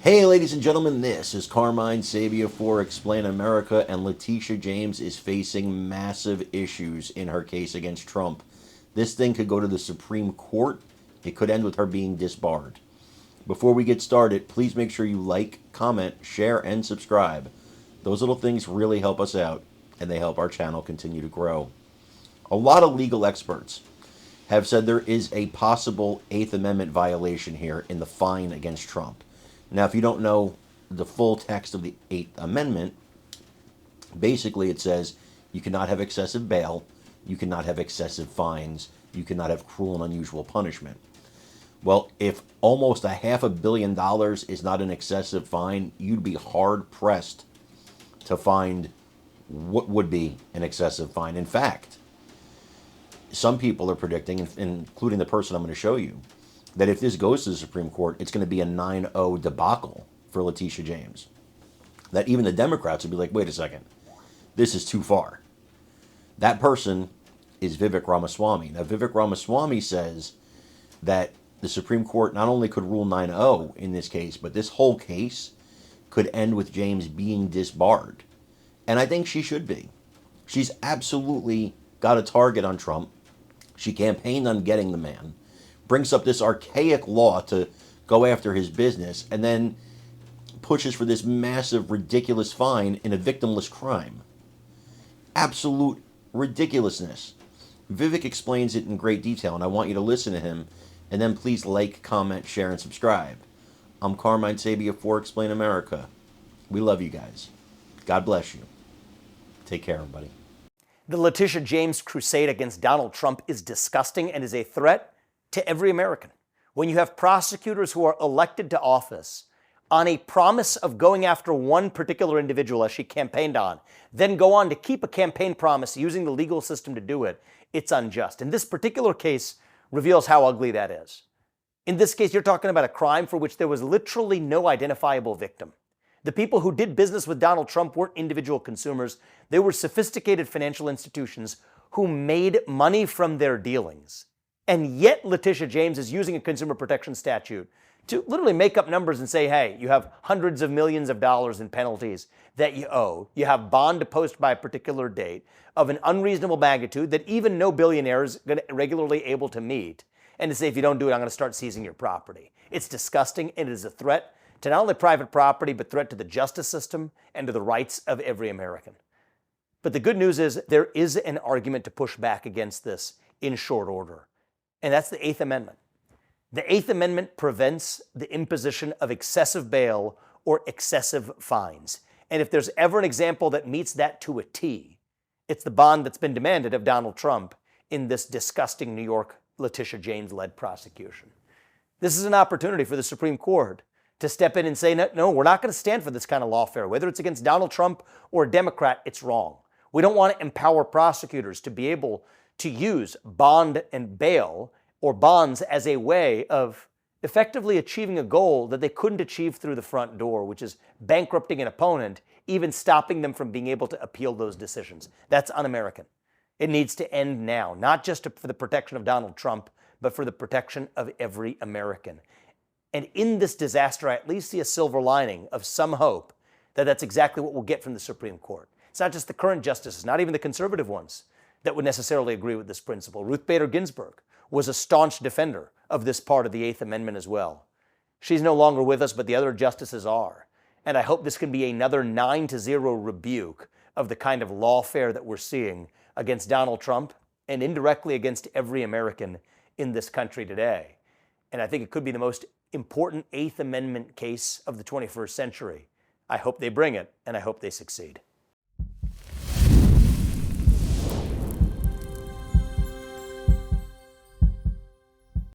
Hey, ladies and gentlemen, this is Carmine Sabia for Explain America, and Letitia James is facing massive issues in her case against Trump. This thing could go to the Supreme Court. It could end with her being disbarred. Before we get started, please make sure you like, comment, share, and subscribe. Those little things really help us out, and they help our channel continue to grow. A lot of legal experts have said there is a possible Eighth Amendment violation here in the fine against Trump. Now, if you don't know the full text of the Eighth Amendment, basically it says you cannot have excessive bail, you cannot have excessive fines, you cannot have cruel and unusual punishment. Well, if almost $500 million is not an excessive fine, you'd be hard pressed to find what would be an excessive fine. In fact, some people are predicting, including the person I'm going to show you, that if this goes to the Supreme Court, it's going to be a 9-0 debacle for Letitia James. That even the Democrats would be like, wait a second, this is too far. That person is Vivek Ramaswamy. Now, Vivek Ramaswamy says that the Supreme Court not only could rule 9-0 in this case, but this whole case could end with James being disbarred. And I think she should be. She's absolutely got a target on Trump. She campaigned on getting the man, brings up this archaic law to go after his business, and then pushes for this massive, ridiculous fine in a victimless crime. Absolute ridiculousness. Vivek explains it in great detail, and I want you to listen to him, and then please like, comment, share, and subscribe. I'm Carmine Sabia for Explain America. We love you guys. God bless you. Take care, everybody. The Letitia James crusade against Donald Trump is disgusting and is a threat to every American. When you have prosecutors who are elected to office on a promise of going after one particular individual, as she campaigned on, then go on to keep a campaign promise using the legal system to do it, it's unjust. And this particular case reveals how ugly that is. In this case, you're talking about a crime for which there was literally no identifiable victim. The people who did business with Donald Trump weren't individual consumers. They were sophisticated financial institutions who made money from their dealings. And yet Letitia James is using a consumer protection statute to literally make up numbers and say, hey, you have hundreds of millions of dollars in penalties that you owe. You have bond to post by a particular date of an unreasonable magnitude that even no billionaire is regularly able to meet. And to say, if you don't do it, I'm going to start seizing your property. It's disgusting, and it is a threat to not only private property, but threat to the justice system and to the rights of every American. But the good news is there is an argument to push back against this in short order. And that's the Eighth Amendment. The Eighth Amendment prevents the imposition of excessive bail or excessive fines. And if there's ever an example that meets that to a T, it's the bond that's been demanded of Donald Trump in this disgusting New York Letitia James-led prosecution. This is an opportunity for the Supreme Court to step in and say, no, we're not going to stand for this kind of lawfare. Whether it's against Donald Trump or a Democrat, it's wrong. We don't want to empower prosecutors to be able to use bond and bail or bonds as a way of effectively achieving a goal that they couldn't achieve through the front door, which is bankrupting an opponent, even stopping them from being able to appeal those decisions. That's un-American. It needs to end now, not just for the protection of Donald Trump, but for the protection of every American. And in this disaster, I at least see a silver lining of some hope that that's exactly what we'll get from the Supreme Court. It's not just the current justices, not even the conservative ones, that would necessarily agree with this principle. Ruth Bader Ginsburg was a staunch defender of this part of the Eighth Amendment as well. She's no longer with us, but the other justices are. And I hope this can be another 9-0 rebuke of the kind of lawfare that we're seeing against Donald Trump and indirectly against every American in this country today. And I think it could be the most important Eighth Amendment case of the 21st century. I hope they bring it, and I hope they succeed.